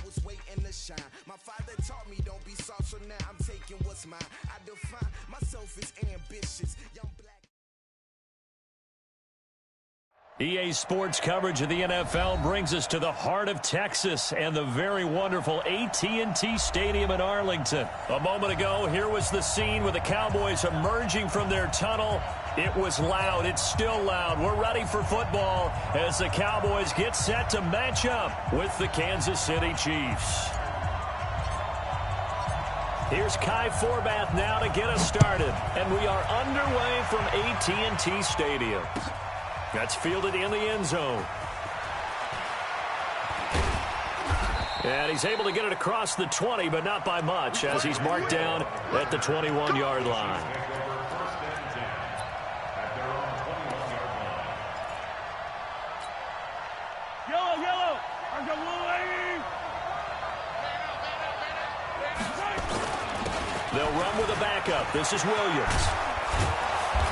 was waiting to shine. My father taught me don't be soft, so now I'm taking what's mine. I define myself as ambitious, young black. EA Sports coverage of the NFL brings us to the heart of Texas and the very wonderful AT&T Stadium in Arlington. A moment ago, here was the scene with the Cowboys emerging from their tunnel. It was loud. It's still loud. We're ready for football as the Cowboys get set to match up with the Kansas City Chiefs. Here's Kai Forbath now to get us started, and we are underway from AT&T Stadium. That's fielded in the end zone. And he's able to get it across the 20, but not by much, as he's marked down at the 21-yard line. Yellow. They'll run with a backup. This is Williams.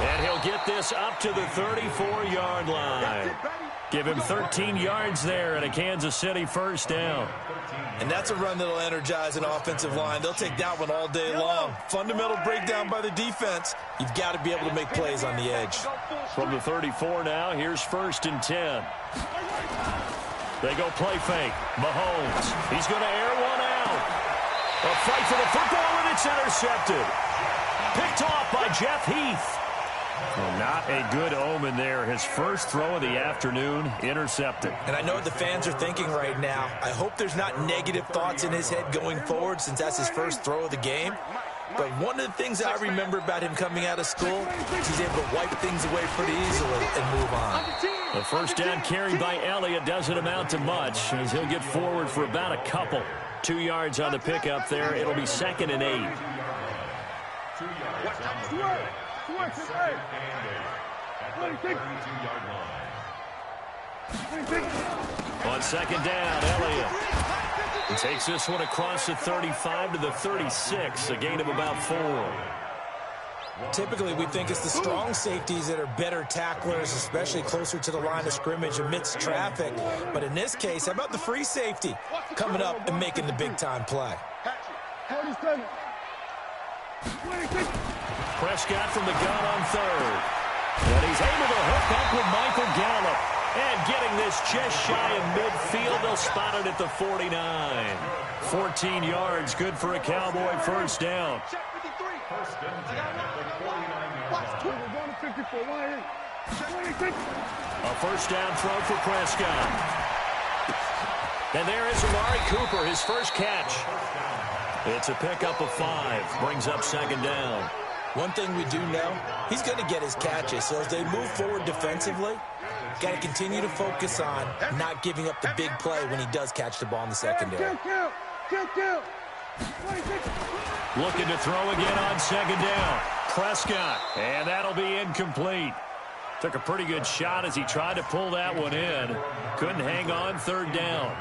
And he'll get this up to the 34-yard line. Give him 13 yards there and a Kansas City first down. And that's a run that'll energize an offensive line. They'll take that one all day long. Fundamental breakdown by the defense. You've got to be able to make plays on the edge. From the 34 now, here's 1st and 10. They go play fake. Mahomes. He's going to air one out. A fight for the football, and it's intercepted. Picked off by Jeff Heath. Well, not a good omen there. His first throw of the afternoon, intercepted. And I know what the fans are thinking right now. I hope there's not negative thoughts in his head going forward since that's his first throw of the game. But one of the things I remember about him coming out of school is he's able to wipe things away pretty easily and move on. The first down carry by Elliott doesn't amount to much as he'll get forward for about a couple. 2 yards on the pickup there. It'll be 2nd and 8. On 2nd down, Elliott takes this one across the 35 to the 36, a gain of about 4. Typically, we think it's the strong safeties that are better tacklers, especially closer to the line of scrimmage amidst traffic. But in this case, how about the free safety coming up and making the big-time play? Prescott from the gun on 3rd. And he's able to hook up with Michael Gallup. And getting this just shy of midfield, they'll spot it at the 49. 14 yards, good for a Cowboy first down. A first down throw for Prescott. And there is Amari Cooper, his first catch. It's a pickup of 5, brings up 2nd down. One thing we do know, he's going to get his catches. So as they move forward defensively, got to continue to focus on not giving up the big play when he does catch the ball in the secondary. Looking to throw again on 2nd down. Prescott, and that'll be incomplete. Took a pretty good shot as he tried to pull that one in. Couldn't hang on 3rd down.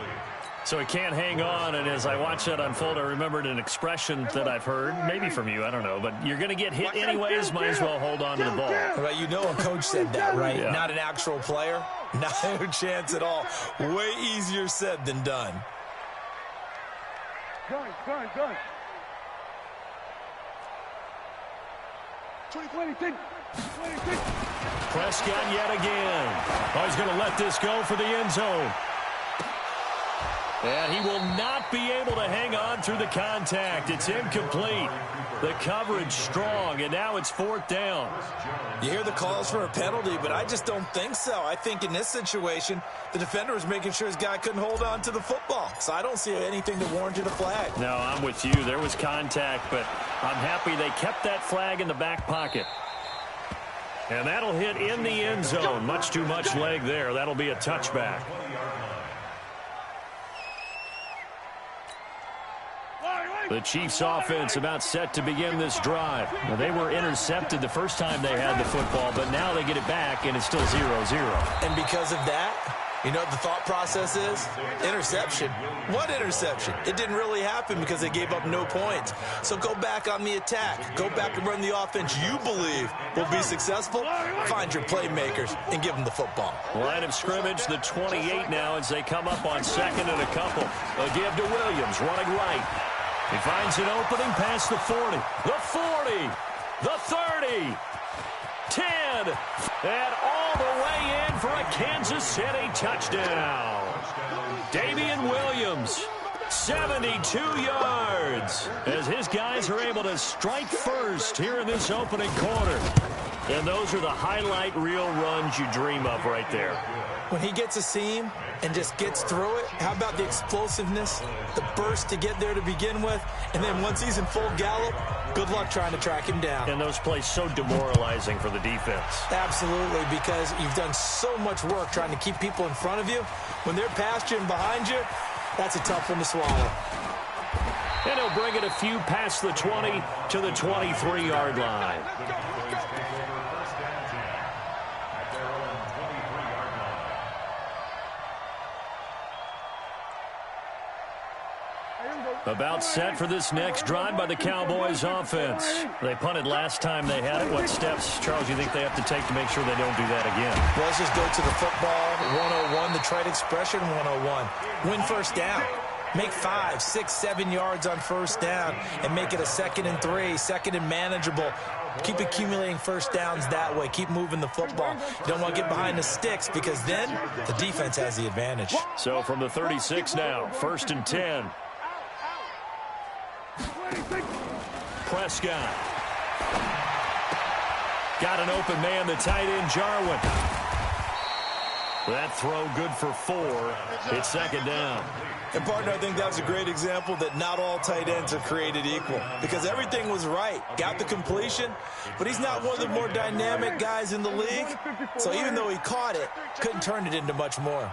So he can't hang on, and as I watched that unfold, I remembered an expression that I've heard, maybe from you, I don't know, but you're going to get hit anyways, might as well hold on to the ball. Well, you know a coach said that, right? Yeah. Not an actual player. Not a chance at all. Way easier said than done. Gun. 20. Prescott yet again. Oh, he's going to let this go for the end zone. And he will not be able to hang on through the contact. It's incomplete. The coverage strong, and now it's 4th down. You hear the calls for a penalty, but I just don't think so. I think in this situation, the defender was making sure his guy couldn't hold on to the football. So I don't see anything that warranted a flag. No, I'm with you. There was contact, but I'm happy they kept that flag in the back pocket. And that'll hit in the end zone. Much too much leg there. That'll be a touchback. The Chiefs offense about set to begin this drive. Now, they were intercepted the first time they had the football, but now they get it back, and it's still 0-0. And because of that, You know what the thought process is? Interception. What interception? It didn't really happen because they gave up no points. So go back on the attack. Go back and run the offense you believe will be successful. Find your playmakers and give them the football. Line of scrimmage, the 28 now as they come up on second and a couple. A give to Williams, running right. He finds an opening past the 40. The 40. The 30. 10. And all the way in for a Kansas City touchdown. Damian Williams, 72 yards, as his guys are able to strike first here in this opening quarter. And those are the highlight reel runs you dream of right there. When he gets a seam and just gets through it, how about the explosiveness, the burst to get there to begin with, and then once he's in full gallop, good luck trying to track him down. And those plays so demoralizing for the defense. Absolutely, because you've done so much work trying to keep people in front of you. When they're past you and behind you, that's a tough one to swallow. And he'll bring it a few past the 20 to the 23-yard line. About set for this next drive by the Cowboys offense. They punted last time they had it. What steps, Charles, you think they have to take to make sure they don't do that again? Well, let's just go to the football 101, the trite expression 101. Win first down. Make 5, 6, 7 yards on first down and make it a 2nd and 3, 2nd and manageable. Keep accumulating first downs that way. Keep moving the football. You don't want to get behind the sticks because then the defense has the advantage. So from the 36 now, 1st and 10. Prescott. Got an open man, the tight end, Jarwin. That throw good for 4. It's 2nd down. And, partner, I think that was a great example that not all tight ends are created equal because everything was right. Got the completion, but he's not one of the more dynamic guys in the league. So even though he caught it, couldn't turn it into much more.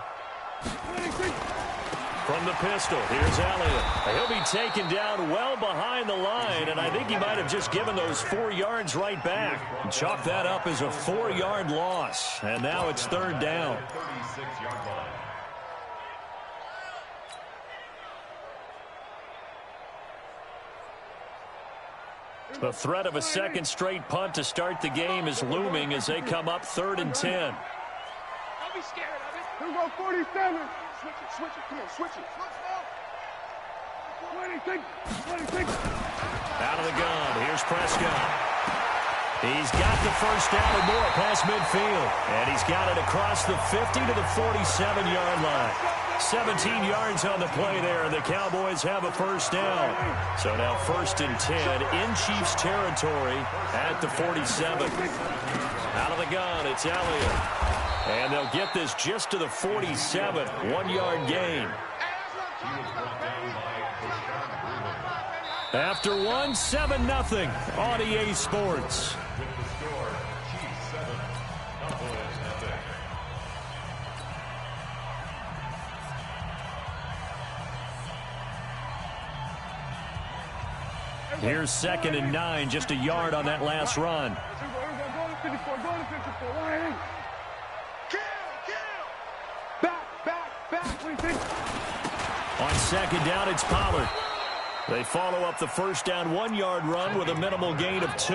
From the pistol, here's Elliott. He'll be taken down well behind the line, and I think he might have just given those 4 yards right back. And chalk that up as a 4-yard loss, and now it's 3rd down. The threat of a second straight punt to start the game is looming as they come up 3rd and 10. Don't be scared of it. Here we go, 47. Switch it, come on, switch it. 26. Out of the gun, here's Prescott. He's got the first down and more past midfield. And he's got it across the 50 to the 47-yard line. 17 yards on the play there, and the Cowboys have a first down. So now 1st and 10 in Chiefs territory at the 47. Out of the gun, it's Elliott. And they'll get this just to the 47, 1-yard gain. After 1, 7-0 on EA Sports. Here's 2nd and 9, just a yard on that last run. On 2nd down, it's Pollard. They follow up the first down 1-yard run with a minimal gain of 2.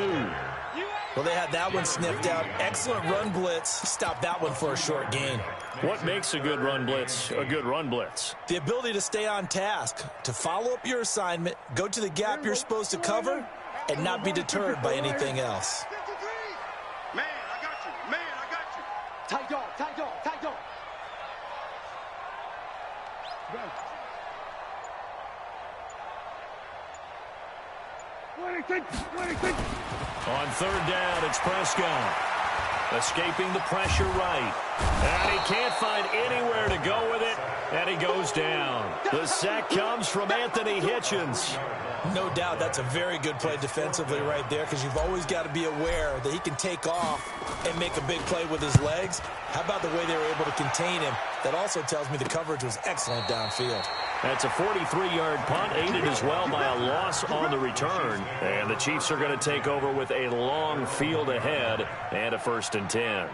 Well, they had that one sniffed out. Excellent run blitz. Stopped that one for a short gain. What makes a good run blitz a good run blitz? The ability to stay on task, to follow up your assignment, go to the gap you're supposed to cover, and not be deterred by anything else. Man, I got you. Man, I got you. Tight dog, tight dog, tight dog. On 3rd down, it's Prescott. Escaping the pressure right. And he can't find anywhere to go with it. And he goes down. The sack comes from Anthony Hitchens. No doubt that's a very good play defensively right there because you've always got to be aware that he can take off and make a big play with his legs. How about the way they were able to contain him? That also tells me the coverage was excellent downfield. That's a 43-yard punt, aided as well by a loss on the return. And the Chiefs are going to take over with a long field ahead and a 1st and 10.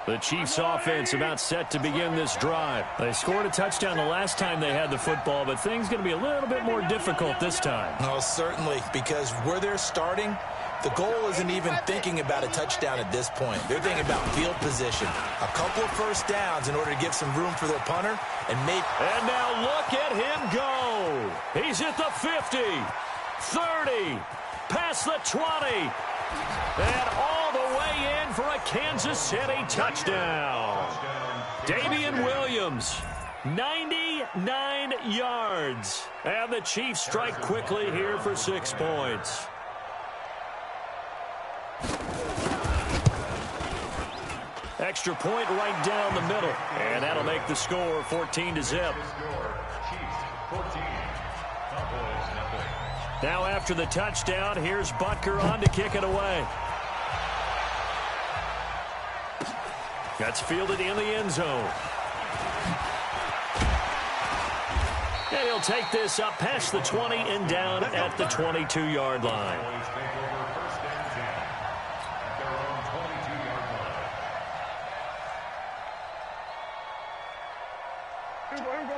The Chiefs offense about set to begin this drive. They scored a touchdown the last time they had the football, but things going to be a little bit more difficult this time. Oh, certainly, because where they're starting, the goal isn't even thinking about a touchdown at this point. They're thinking about field position. A couple of first downs in order to give some room for their punter and make... And now look at him go. He's at the 50, 30, past the 20, and all the way in for a Kansas City touchdown. Damian Williams, 99 yards. And the Chiefs strike quickly here for 6 points. Extra point right down the middle. And that'll make the score 14-0. Now after the touchdown, here's Butker on to kick it away. That's fielded in the end zone. And he'll take this up past the 20 and down at the 22-yard line.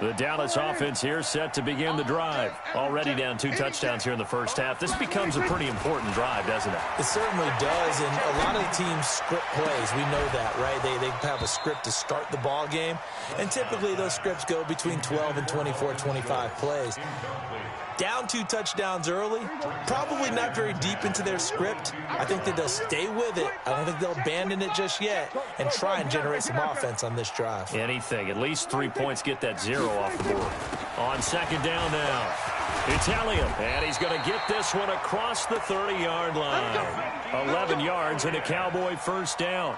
The Dallas offense here set to begin the drive. Already down 2 touchdowns here in the first half. This becomes a pretty important drive, doesn't it? It certainly does, and a lot of the teams script plays. We know that, right? They have a script to start the ball game, and typically those scripts go between 12 and 24, 25 plays. Down 2 touchdowns early, probably not very deep into their script. I think that they'll stay with it. I don't think they'll abandon it just yet and try and generate some offense on this drive. Anything. At least 3 points, get that 0 off the board. On second down now, it's Elliott, and he's going to get this one across the 30-yard line. 11 yards and a Cowboy first down.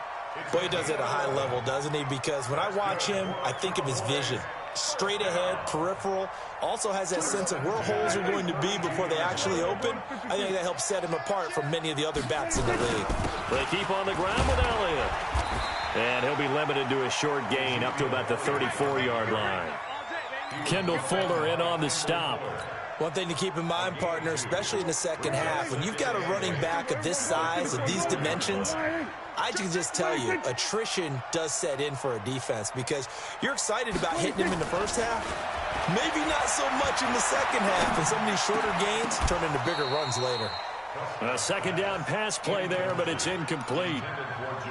Boy, he does it at a high level, doesn't he? Because when I watch him, I think of his vision. Straight ahead, peripheral, also has that sense of where holes are going to be before they actually open. I think that helps set him apart from many of the other backs in the league. They keep on the ground with Elliott. And he'll be limited to a short gain up to about the 34-yard line. Kendall Fuller in on the stop. One thing to keep in mind, partner, especially in the second half, when you've got a running back of this size, of these dimensions, I can just tell you, attrition does set in for a defense because you're excited about hitting him in the first half. Maybe not so much in the second half, and some of these shorter gains turn into bigger runs later. A second down pass play there, but it's incomplete.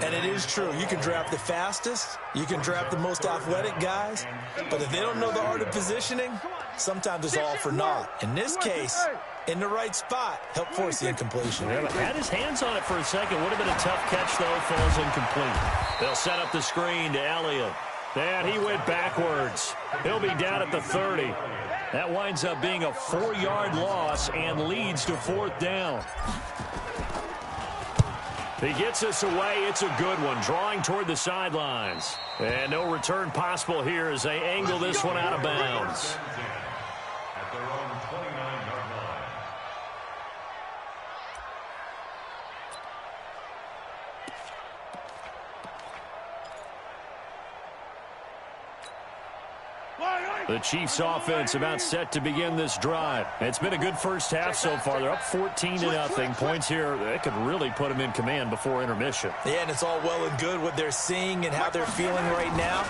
And it is true. You can draft the fastest. You can draft the most athletic guys. But if they don't know the art of positioning, sometimes it's all for naught. In this case, in the right spot, help force the incompletion. Yeah, had his hands on it for a second. Would have been a tough catch, though. Falls incomplete. They'll set up the screen to Elliott. And he went backwards. He'll be down at the 30. That winds up being a 4-yard loss and leads to 4th down. He gets us away. It's a good one, drawing toward the sidelines. And no return possible here as they angle this one out of bounds. The Chiefs offense about set to begin this drive. It's been a good first half so far. They're up 14-0. Points here, that could really put them in command before intermission. Yeah, and it's all well and good what they're seeing and how they're feeling right now.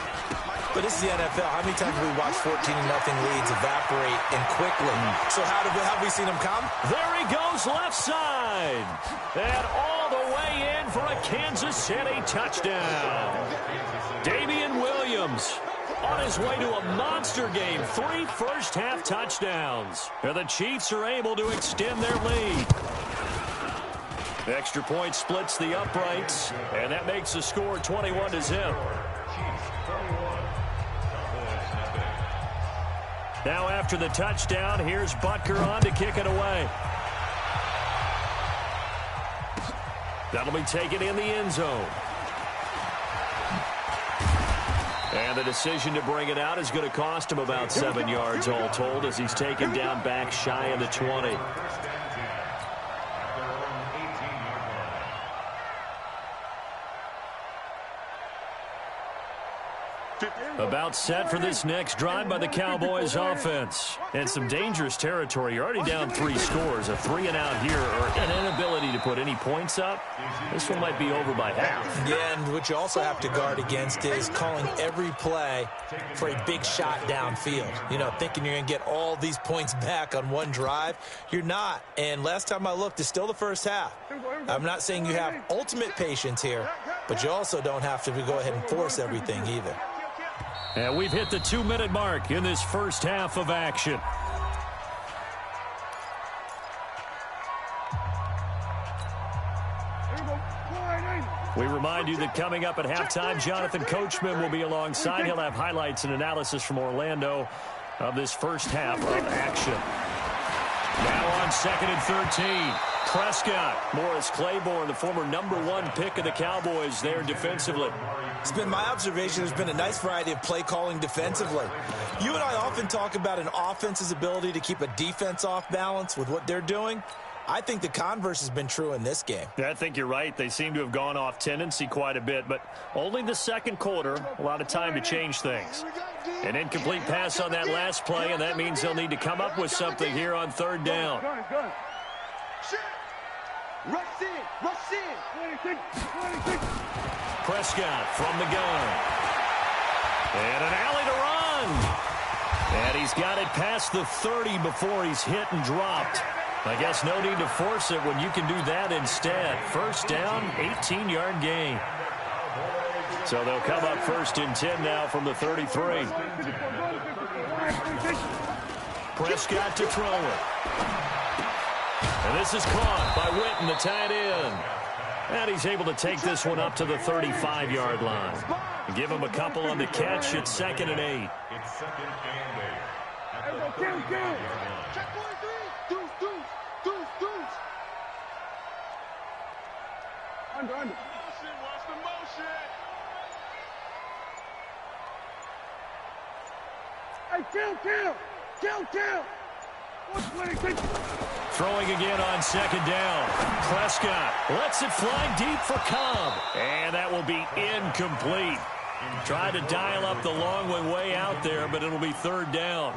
But this is the NFL. How many times have we watched 14-0 leads evaporate and quickly? So how have we seen them come? There he goes left side. And all the way in for a Kansas City touchdown. Damian Williams on his way to a monster game. 3 first-half touchdowns. And the Chiefs are able to extend their lead. The extra point splits the uprights, and that makes the score 21-0. Now after the touchdown, here's Butker on to kick it away. That'll be taken in the end zone. And the decision to bring it out is going to cost him about 7 yards all told as he's taken down back shy of the 20. About set for this next drive by the Cowboys offense. And some dangerous territory. You're already down 3 scores. A 3-and-out here or an inability to put any points up. This one might be over by half. Yeah, and what you also have to guard against is calling every play for a big shot downfield. You know, thinking you're going to get all these points back on one drive. You're not. And last time I looked, it's still the first half. I'm not saying you have ultimate patience here, but you also don't have to go ahead and force everything either. And we've hit the 2-minute mark in this first half of action. We remind you that coming up at halftime, Jonathan Coachman will be alongside. He'll have highlights and analysis from Orlando of this first half of action. Now on 2nd and 13. Prescott, Morris Claiborne, the former #1 pick of the Cowboys there defensively. It's been my observation there's been a nice variety of play calling defensively. You and I often talk about an offense's ability to keep a defense off balance with what they're doing. I think the converse has been true in this game. Yeah, I think you're right. They seem to have gone off tendency quite a bit, but only the second quarter, a lot of time to change things. An incomplete pass on that last play, and that means they'll need to come up with something here on 3rd down. Prescott from the gun. And an alley to run. And he's got it past the 30 before he's hit and dropped. I guess no need to force it when you can do that instead. First down, 18-yard gain. So they'll come up 1st and 10 now from the 33. Prescott to throw it. And this is caught by Witten, the tight end. And he's able to take this one up to the 35-yard line. Give him a couple on the catch. It's 2nd and 8. It's 2nd and 8. Check 43. Deuce. Under. Watch the motion. Hey, kill. Throwing again on 2nd down. Prescott lets it fly deep for Cobb. And that will be incomplete. Tried to dial up the long way out there, but it'll be 3rd down.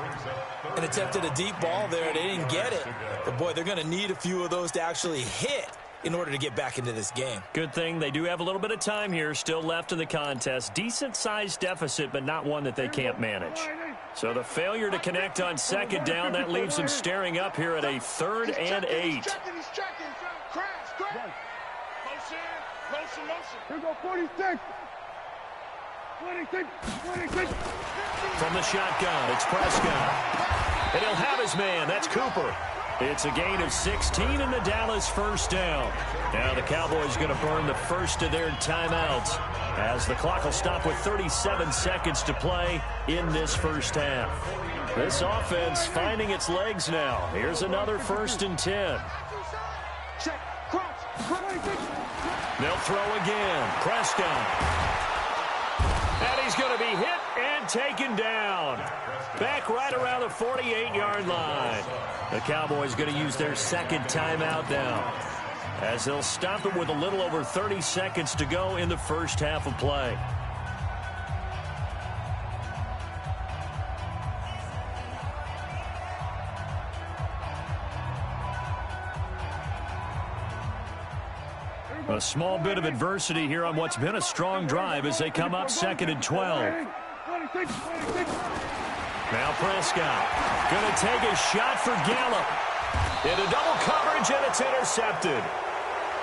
And attempted a deep ball there. They didn't get it. But, boy, they're going to need a few of those to actually hit in order to get back into this game. Good thing they do have a little bit of time here still left in the contest. Decent-sized deficit, but not one that they can't manage. So the failure to connect on 2nd down, that leaves them staring up here at a 3rd and 8. He's checking. Crash. Motion. Here go 46. 26. From the shotgun, it's Prescott. And he'll have his man. That's Cooper. It's a gain of 16 in the Dallas 1st down. Now the Cowboys going to burn the first of their timeouts as the clock will stop with 37 seconds to play in this first half. This offense finding its legs now. Here's another 1st and 10. They'll throw again. Prescott. And he's going to be hit and taken down. Back right around the 48-yard line. The Cowboys going to use their 2nd timeout now, as they'll stop it with a little over 30 seconds to go in the first half of play. A small bit of adversity here on what's been a strong drive as they come up 2nd and 12. Now Prescott going to take a shot for Gallup. Into double coverage, and it's intercepted.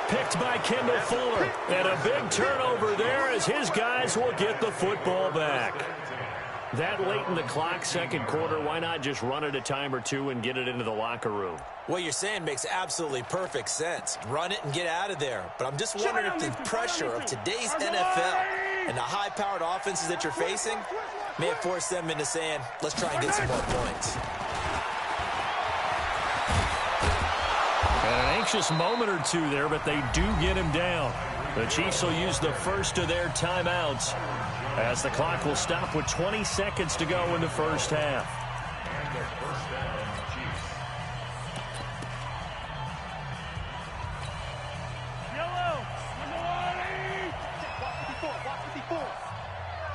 Picked by Kendall Fuller. And a big turnover there as his guys will get the football back. That late in the clock, 2nd quarter, why not just run it a time or two and get it into the locker room? What you're saying makes absolutely perfect sense. Run it and get out of there. But I'm just wondering if the pressure of today's NFL and the high-powered offenses that you're facing may have forced them into saying, let's try and get some more points. And an anxious moment or two there, but they do get him down. The Chiefs will use the first of their timeouts as the clock will stop with 20 seconds to go in the first half.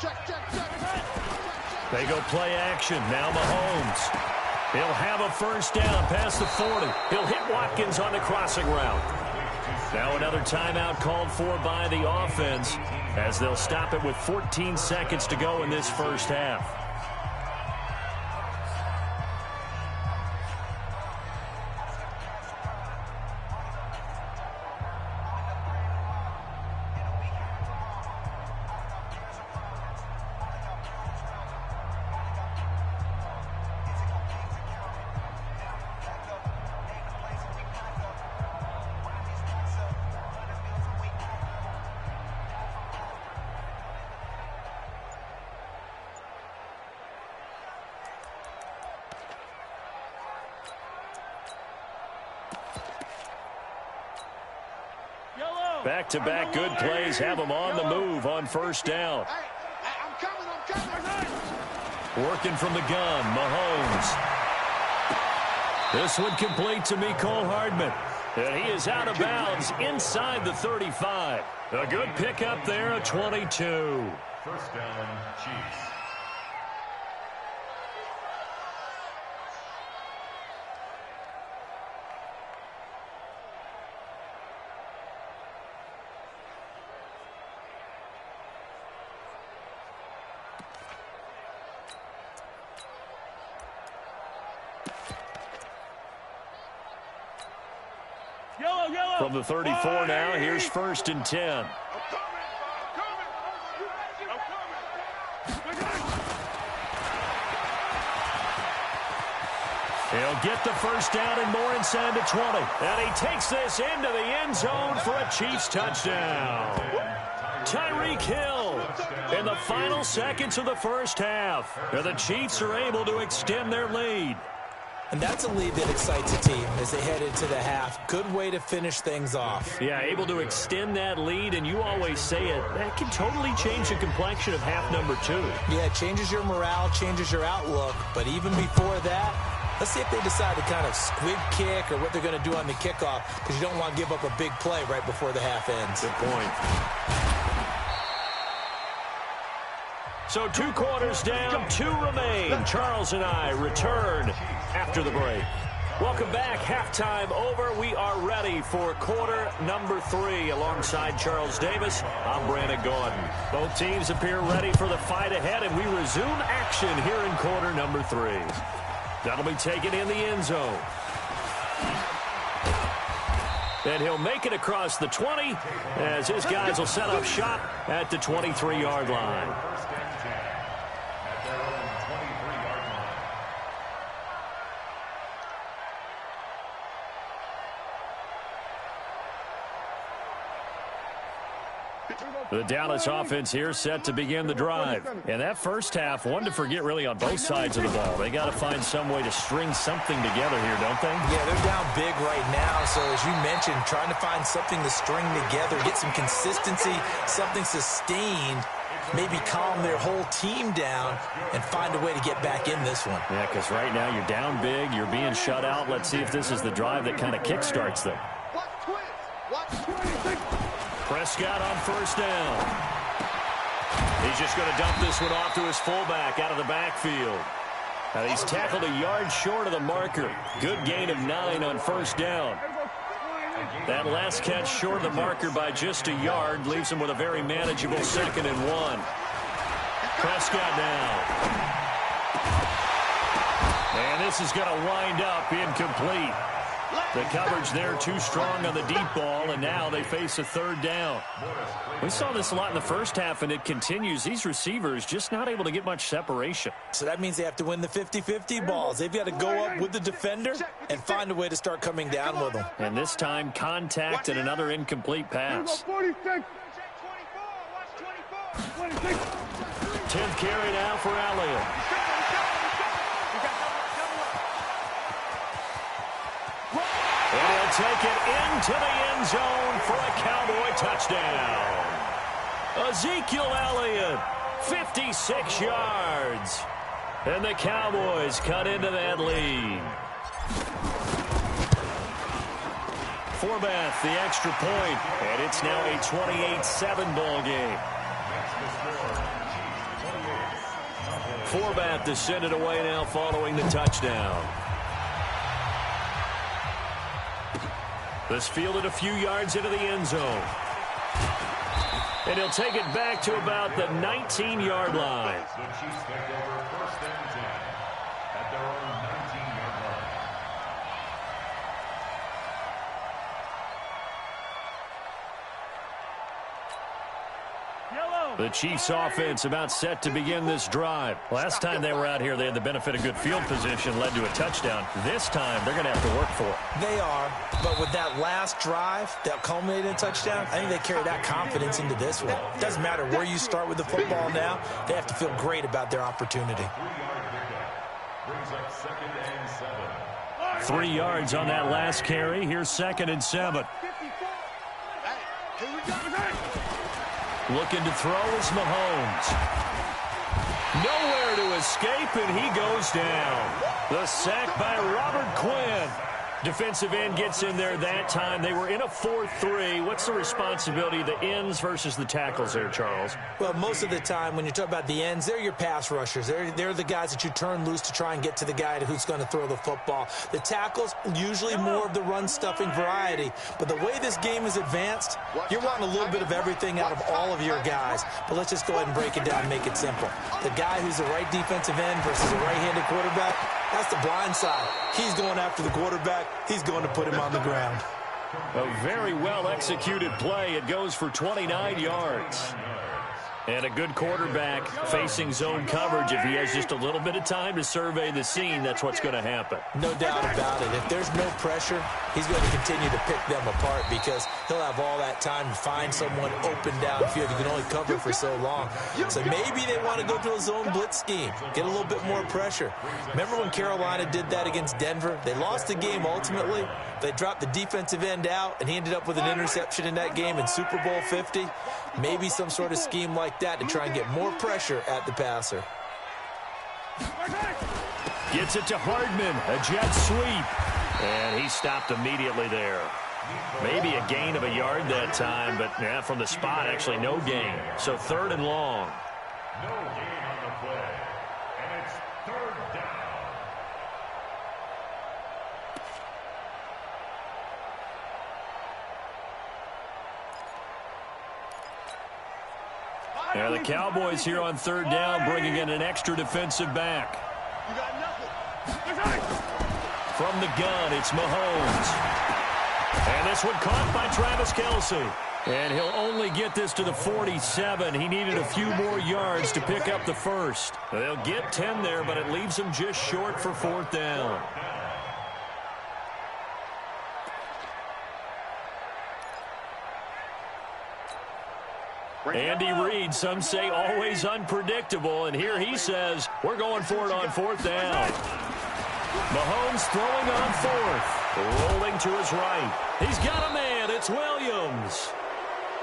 Check. They go play action. Now Mahomes. He'll have a first down past the 40. He'll hit Watkins on the crossing route. Now another timeout called for by the offense as they'll stop it with 14 seconds to go in this first half. Back-to-back good plays have them on the move on first down. I'm coming. Working from the gun, Mahomes. This one complete to Mecole Hardman. And he is out of bounds inside the 35. A good pickup there, a 22. First down, Chiefs. From the 34 now, here's 1st and 10. He'll get the first down and more inside the 20. And he takes this into the end zone for a Chiefs touchdown. Tyreek Hill in the final seconds of the first half. And the Chiefs are able to extend their lead. And that's a lead that excites a team as they head into the half. Good way to finish things off. Yeah, able to extend that lead, and you always say it, that can totally change the complexion of half number 2. Yeah, it changes your morale, changes your outlook. But even before that, let's see if they decide to kind of squib kick or what they're going to do on the kickoff, because you don't want to give up a big play right before the half ends. Good point. So 2 quarters down, 2 remain. Charles and I return after the break. Welcome back. Halftime over. We are ready for quarter number 3. Alongside Charles Davis, I'm Brandon Gordon. Both teams appear ready for the fight ahead, and we resume action here in quarter number 3. That'll be taken in the end zone. And he'll make it across the 20 as his guys will set up shop at the 23-yard line. The Dallas offense here set to begin the drive. And that first half, one to forget really on both sides of the ball. They got to find some way to string something together here, don't they? Yeah, they're down big right now. So as you mentioned, trying to find something to string together, get some consistency, something sustained, maybe calm their whole team down and find a way to get back in this one. Yeah, because right now you're down big, you're being shut out. Let's see if this is the drive that kind of kickstarts them. Prescott on first down. He's just going to dump this one off to his fullback out of the backfield. Now he's tackled a yard short of the marker. Good gain of 9 on first down. That last catch short of the marker by just a yard leaves him with a very manageable 2nd and 1. Prescott now. And this is going to wind up incomplete. The coverage there too strong on the deep ball, and now they face a 3rd down. We saw this a lot in the first half, and it continues. These receivers just not able to get much separation. So that means they have to win the 50-50 balls. They've got to go up with the defender and find a way to start coming down with them. And this time, contact and another incomplete pass. 10th carry now for Elliott. And he'll take it into the end zone for a Cowboy touchdown. Ezekiel Elliott, 56 yards. And the Cowboys cut into that lead. Forbath, the extra point, and it's now a 28-7 ball game. Forbath to send it away now following the touchdown. This fielded a few yards into the end zone. And he'll take it back to about the 19-yard line. The Chiefs take over first and 10 at their own 19-yard line. The Chiefs offense about set to begin this drive. Last time they were out here, they had the benefit of good field position, led to a touchdown. This time, they're going to have to work for it. They are, but with that last drive that culminated in a touchdown, I think they carry that confidence into this one. It doesn't matter where you start with the football now. They have to feel great about their opportunity. 3-yard pickup brings up 2nd and 7. 3 yards on that last carry. Here's 2nd and 7. Looking to throw is Mahomes. Nowhere to escape, and he goes down. The sack by Robert Quinn. Defensive end gets in there that time. They were in a 4-3. What's the responsibility of the ends versus the tackles there, Charles? Well, most of the time when you talk about the ends, they're your pass rushers. They're the guys that you turn loose to try and get to the guy who's going to throw the football. The tackles, usually more of the run-stuffing variety. But the way this game is advanced, you're wanting a little bit of everything out of all of your guys. But let's just go ahead and break it down and make it simple. The guy who's the right defensive end versus a right-handed quarterback, that's the blind side. He's going after the quarterback. He's going to put him on the ground. A very well-executed play. It goes for 29 yards. And a good quarterback facing zone coverage. If he has just a little bit of time to survey the scene, that's what's going to happen. No doubt about it. If there's no pressure, he's going to continue to pick them apart because he'll have all that time to find someone open downfield. He can only cover for so long. So maybe they want to go to a zone blitz scheme, get a little bit more pressure. Remember when Carolina did that against Denver? They lost the game ultimately. They dropped the defensive end out, and he ended up with an interception in that game in Super Bowl 50. Maybe some sort of scheme like that to try and get more pressure at the passer. Gets it to Hardman, a jet sweep. And he stopped immediately there. Maybe a gain of a yard that time, but yeah, from the spot, actually no gain. So 3rd and long. No gain on the play. And it's 3rd down. Yeah, the Cowboys here on 3rd down, bringing in an extra defensive back. From the gun, it's Mahomes. And this one caught by Travis Kelce. And he'll only get this to the 47. He needed a few more yards to pick up the first. They'll get 10 there, but it leaves him just short for 4th down. Andy Reid, some say always unpredictable, and here he says we're going for it on 4th down. Mahomes throwing on 4th, rolling to his right. He's got a man, it's Williams.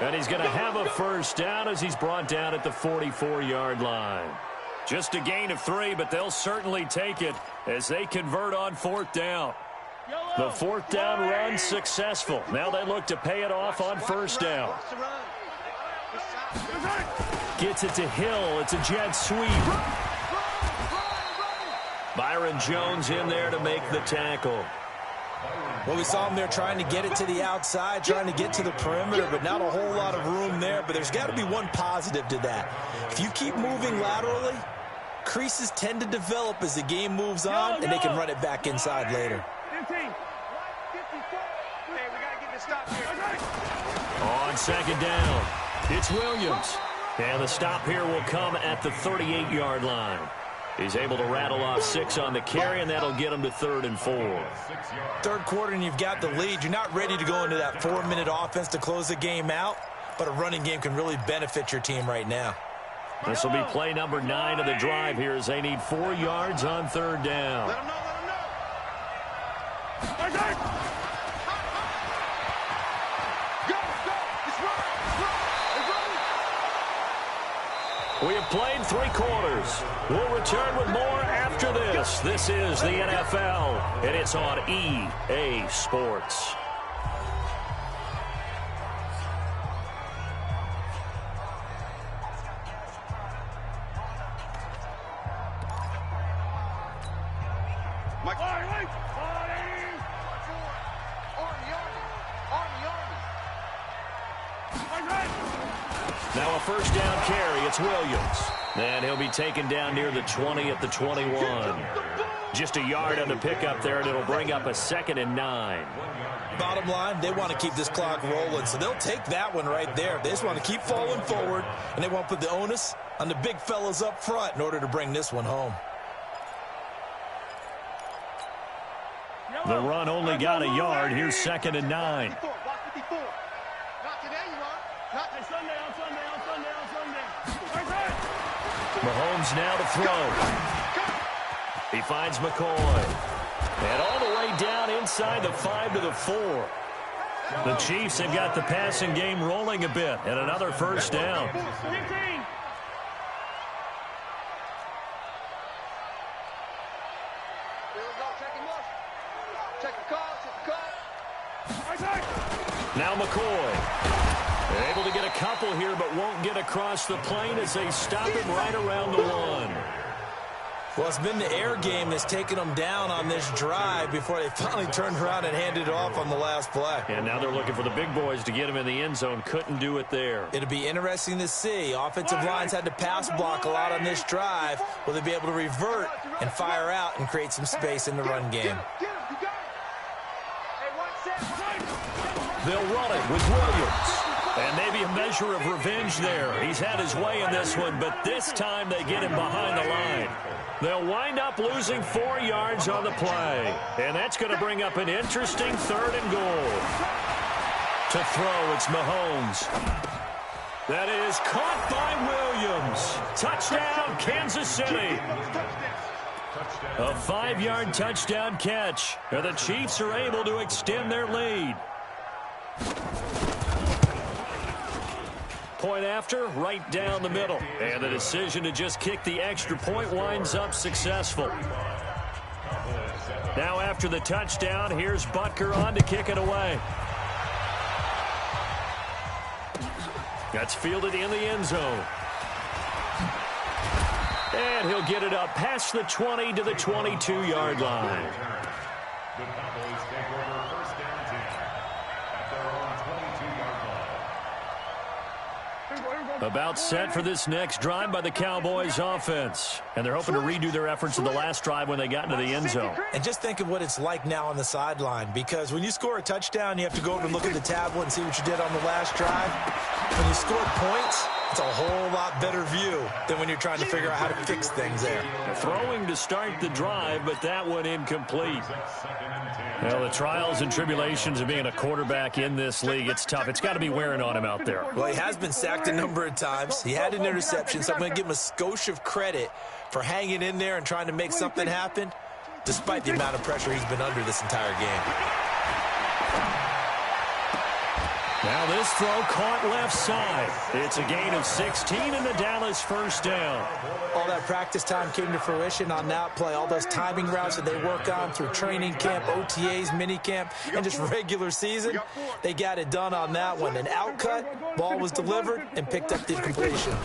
And he's going to have a first down as he's brought down at the 44-yard line. Just a gain of 3, but they'll certainly take it as they convert on 4th down. The 4th down run successful. Now they look to pay it off on 1st down. Gets it to Hill. It's a jet sweep. Byron Jones in there to make the tackle. Well, we saw him there trying to get it to the outside, trying to get to the perimeter, but not a whole lot of room there. But there's got to be one positive to that. If you keep moving laterally, creases tend to develop as the game moves on, and they can run it back inside later. 15. 54. Hey, we got to get this stop here. On 2nd down, it's Williams. And the stop here will come at the 38-yard line. He's able to rattle off 6 on the carry, and that'll get him to 3rd and 4. 3rd quarter, and you've got the lead. You're not ready to go into that 4-minute offense to close the game out, but a running game can really benefit your team right now. This will be play number 9 of the drive here as they need 4 yards on 3rd down. Let him know, let him know. Go, go. It's run. We have played 3 quarters. We'll return with more after this. This is the NFL, and it's on EA Sports. Now a first down carry. It's Williams. And he'll be taken down near the 20 at the 21. Just a yard on the pickup there, and it'll bring up a 2nd and 9. Bottom line, they want to keep this clock rolling, so they'll take that one right there. They just want to keep falling forward, and they want to put the onus on the big fellas up front in order to bring this one home. The run only got a yard. Here's 2nd and 9. Mahomes now to throw. He finds McCoy. And all the way down inside the 5 to the 4. The Chiefs have got the passing game rolling a bit. And another first down. Now McCoy. Able to get a couple here, but won't get across the plane as they stop him right around the 1. Well, it's been the air game that's taken them down on this drive before they finally turned around and handed it off on the last play. And now they're looking for the big boys to get him in the end zone. Couldn't do it there. It'll be interesting to see. Offensive lines had to pass block a lot on this drive. Will they be able to revert and fire out and create some space in the run game? They'll run it with Williams. And maybe a measure of revenge there. He's had his way in this one, but this time they get him behind the line. They'll wind up losing 4 yards on the play. And that's going to bring up an interesting 3rd and goal. To throw, it's Mahomes. That is caught by Williams. Touchdown, Kansas City. A 5-yard touchdown catch. And the Chiefs are able to extend their lead. Point after, right down the middle. And the decision to just kick the extra point winds up successful. Now after the touchdown, here's Butker on to kick it away. That's fielded in the end zone. And he'll get it up past the 20 to the 22-yard line. The Cowboys take over first down 10 at their own 22-yard line. About set for this next drive by the Cowboys offense. And they're hoping to redo their efforts of the last drive when they got into the end zone. And just think of what it's like now on the sideline, because when you score a touchdown, you have to go over and look at the tablet and see what you did on the last drive. When you scored points, it's a whole lot better view than when you're trying to figure out how to fix things there. Throwing to start the drive, but that one incomplete. Well, the trials and tribulations of being a quarterback in this league, it's tough. It's got to be wearing on him out there. Well, he has been sacked a number of times. He had an interception, so I'm going to give him a skosh of credit for hanging in there and trying to make something happen, despite the amount of pressure he's been under this entire game. Now this throw caught left side. It's a gain of 16 and the Dallas first down. All that practice time came to fruition on that play. All those timing routes that they work on through training camp, OTAs, mini camp, and just regular season, they got it done on that one. An outcut, ball was delivered, and picked up the completion.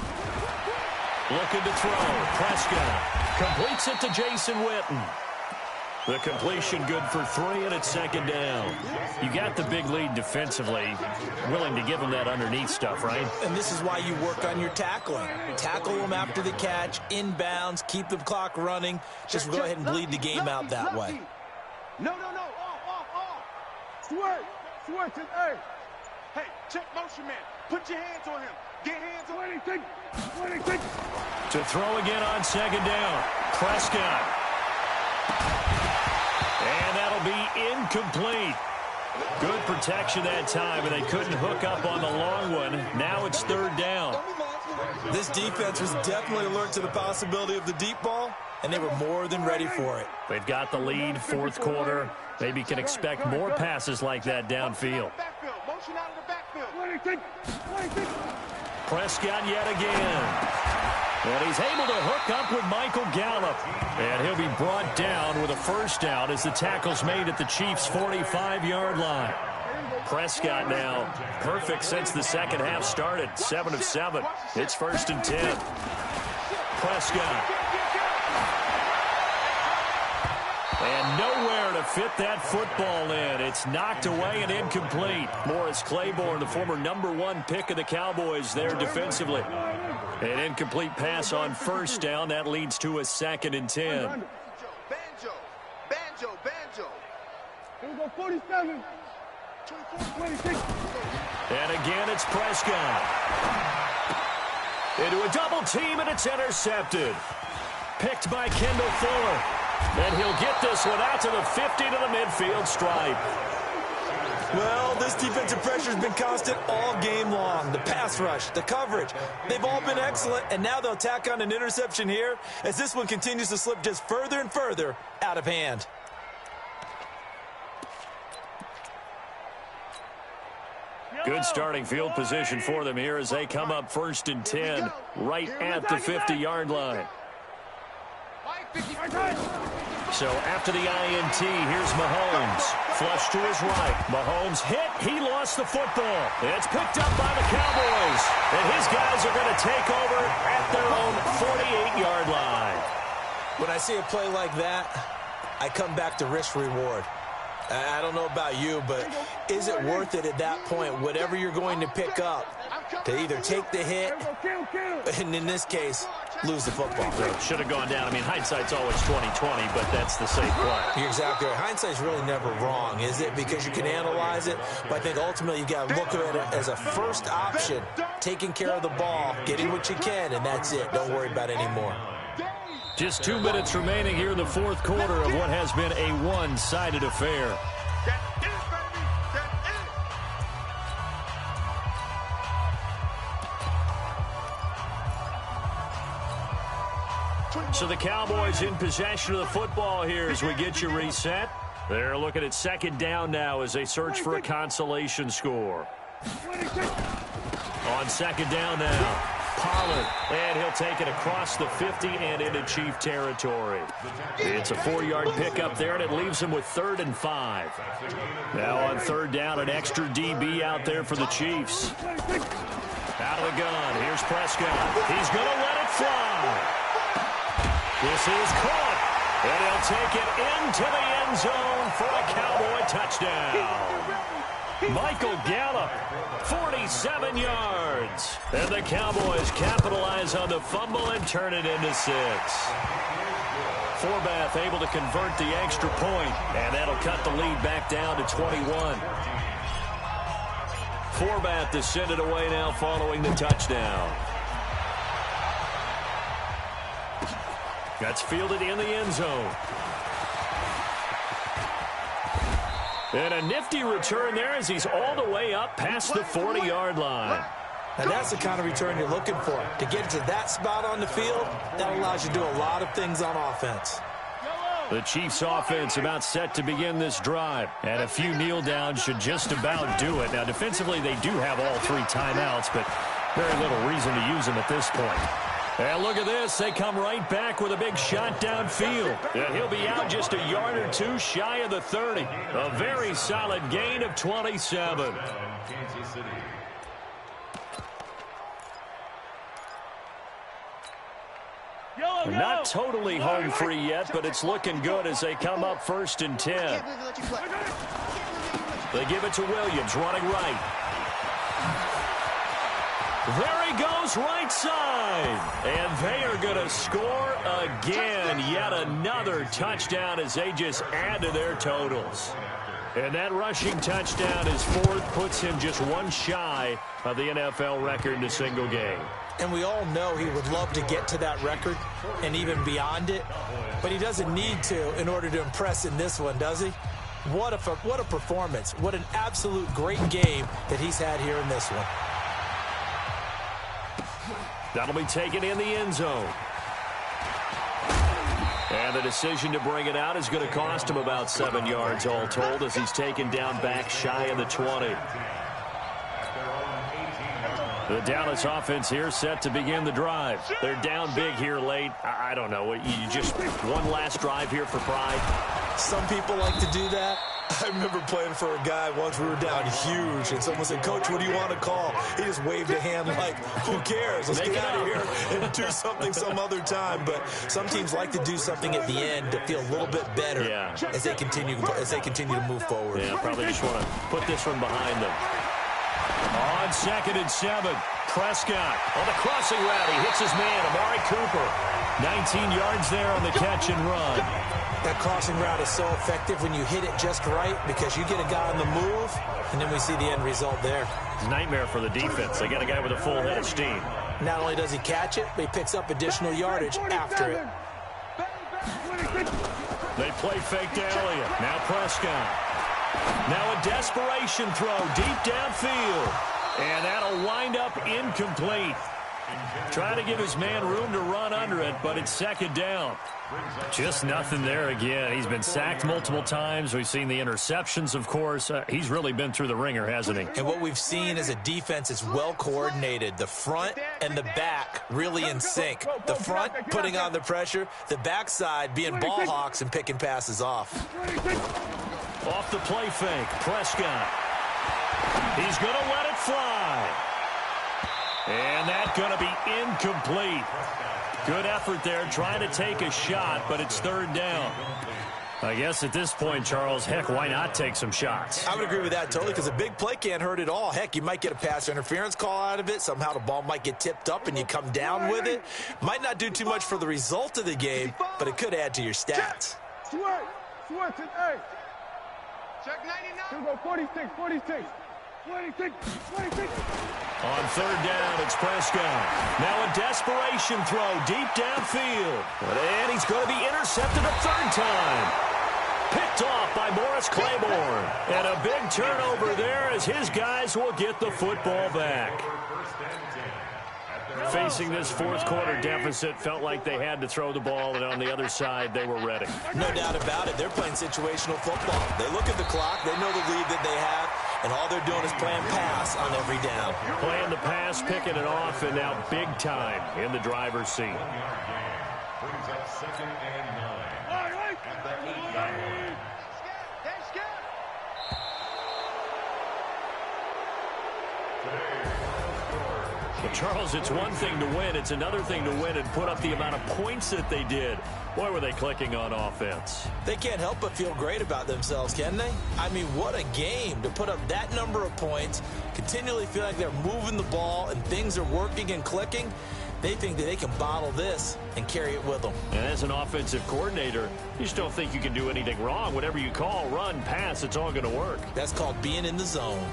Looking to throw. Prescott completes it to Jason Witten. The completion good for 3, and it's second down. You got the big lead defensively. Willing to give them that underneath stuff, right? And this is why you work on your tackling. Tackle them after the catch, inbounds, keep the clock running. Just go ahead and bleed the game out that way. No. Off. Switch it, hey. Hey, check motion man. Put your hands on him. Get hands on anything. To throw again on second down. Prescott. And that'll be incomplete. Good protection that time, and they couldn't hook up on the long one. Now it's third down. This defense was definitely alert to the possibility of the deep ball, and they were more than ready for it. They've got the lead, fourth quarter. Maybe can expect more passes like that downfield. Motion out of the backfield. Prescott yet again. And he's able to hook up with Michael Gallup. And he'll be brought down with a first down as the tackle's made at the Chiefs' 45-yard line. Prescott now perfect since the second half started. 7 of 7. It's first and 10. Prescott. And nowhere to fit that football in. It's knocked away and incomplete. Morris Claiborne, the former #1 pick of the Cowboys there defensively. An incomplete pass on first down. That leads to a 2nd and 10. Banjo. Here we go, 47. 26. And again, it's Prescott. Into a double team, and it's intercepted. Picked by Kendall Fuller. And he'll get this one out to the 50 to the midfield stripe. Well, this defensive pressure has been constant all game long. The pass rush, the coverage, they've all been excellent, and now they'll tack on an interception here as this one continues to slip just further and further out of hand. Good starting field position for them here as they come up 1st and 10 right at the 50-yard line. So after the INT, here's Mahomes. Flush to his right. Mahomes hit. He lost the football. It's picked up by the Cowboys. And his guys are going to take over at their own 48-yard line. When I see a play like that, I come back to risk-reward. I don't know about you, but is it worth it at that point, whatever you're going to pick up, to either take the hit, and in this case, lose the football? Should have gone down. I mean, hindsight's always 20/20, but that's the safe play. You're exactly right. Hindsight's really never wrong, is it? Because you can analyze it, but I think ultimately you got to look at it as a first option, taking care of the ball, getting what you can, and that's it. Don't worry about any more. Just 2 minutes remaining here in the 4th quarter of what has been a one-sided affair. So the Cowboys in possession of the football here as we get you reset. They're looking at 2nd down now as they search for a consolation score. On 2nd down now, Pollard, and he'll take it across the 50 and into Chief territory. It's a 4-yard pickup there, and it leaves him with 3rd and 5. Now on 3rd down, an extra DB out there for the Chiefs. Out of the gun, here's Prescott. He's going to let it fly. This is caught, and he'll take it into the end zone for a Cowboy touchdown. Michael Gallup, 47 yards. And the Cowboys capitalize on the fumble and turn it into 6. Forbath able to convert the extra point, and that'll cut the lead back down to 21. Forbath to send it away now following the touchdown. That's fielded in the end zone. And a nifty return there as he's all the way up past the 40-yard line. And that's the kind of return you're looking for. To get to that spot on the field, that allows you to do a lot of things on offense. The Chiefs offense about set to begin this drive. And a few kneel downs should just about do it. Now, defensively, they do have all 3 timeouts, but very little reason to use them at this point. And look at this. They come right back with a big shot downfield. And he'll be out just a yard or 2 shy of the 30. A very solid gain of 27. Not totally home free yet, but it's looking good as they come up 1st and 10. They give it to Williams, running right. There he goes, right side. And they are going to score again. Yet another touchdown as they just add to their totals. And that rushing touchdown, his 4th, puts him just 1 shy of the NFL record in a single game. And we all know he would love to get to that record and even beyond it. But he doesn't need to in order to impress in this one, does he? What a performance. What an absolute great game that he's had here in this one. That'll be taken in the end zone. And the decision to bring it out is going to cost him about 7 yards all told as he's taken down back shy of the 20. The Dallas offense here set to begin the drive. They're down big here late. I don't know. You just one last drive here for pride. Some people like to do that. I remember playing for a guy once. We were down huge, and someone said, "Coach, what do you want to call?" He just waved a hand like, "Who cares? Let's get out of here and do something some other time." But some teams like to do something at the end to feel a little bit better as they continue to move forward. Yeah, probably just want to put this one behind them. On 2nd and 7, Prescott on the crossing route. He hits his man, Amari Cooper. 19 yards there on the catch and run. That crossing route is so effective when you hit it just right because you get a guy on the move, and then we see the end result there. It's a nightmare for the defense. They got a guy with a full head of steam. Not only does he catch it, but he picks up additional yardage after it. They play fake to Elliott. Now Prescott. Now a desperation throw deep downfield. And that'll wind up incomplete. Trying to give his man room to run under it, but it's 2nd down. Just nothing there again. He's been sacked multiple times. We've seen the interceptions, of course. He's really been through the ringer, hasn't he? And what we've seen is a defense that's well coordinated. The front and the back really in sync. The front putting on the pressure. The backside being ball hawks and picking passes off. Off the play fake, Prescott. He's going to let it fly. And that's going to be incomplete. Good effort there, trying to take a shot, but it's 3rd down. I guess at this point, Charles, heck, why not take some shots? I would agree with that totally because a big play can't hurt at all. Heck, you might get a pass interference call out of it. Somehow the ball might get tipped up and you come down with it. Might not do too much for the result of the game, but it could add to your stats. Switch it, hey. Check 99. Here we go, 46, 46. 26. On 3rd down, it's Prescott. Now a desperation throw deep downfield. And he's going to be intercepted a 3rd time. Picked off by Morris Claiborne. And a big turnover there as his guys will get the football back. Facing this 4th quarter deficit, felt like they had to throw the ball, and on the other side, they were ready. No doubt about it. They're playing situational football. They look at the clock. They know the lead that they have, and all they're doing is playing pass on every down. Playing the pass, picking it off, and now big time in the driver's seat. Brings up 2nd and 9. At the 8-yard line. But Charles, it's one thing to win. It's another thing to win and put up the amount of points that they did. Boy, were they clicking on offense. They can't help but feel great about themselves, can they? I mean, what a game to put up that number of points, continually feel like they're moving the ball and things are working and clicking. They think that they can bottle this and carry it with them. And as an offensive coordinator, you just don't think you can do anything wrong. Whatever you call, run, pass, it's all going to work. That's called being in the zone.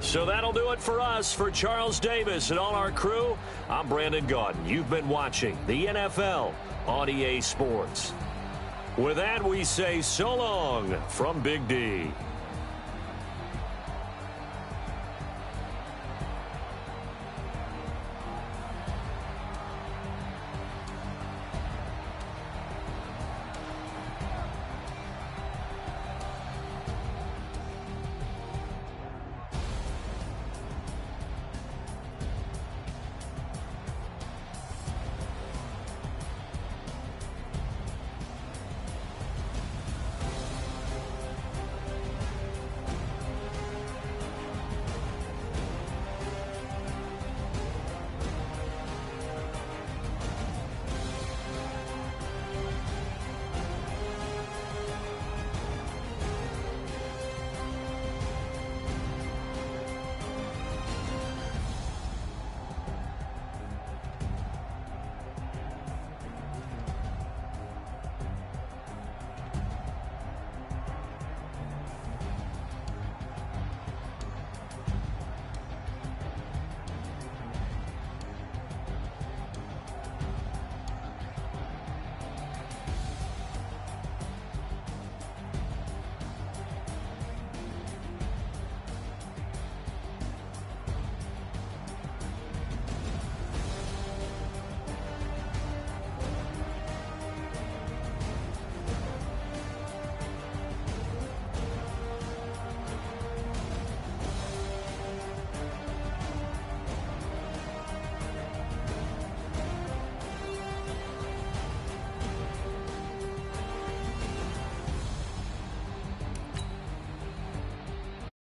So that'll do it for us. For Charles Davis and all our crew, I'm Brandon Gaudin. You've been watching the NFL on EA Sports. With that, we say so long from Big D.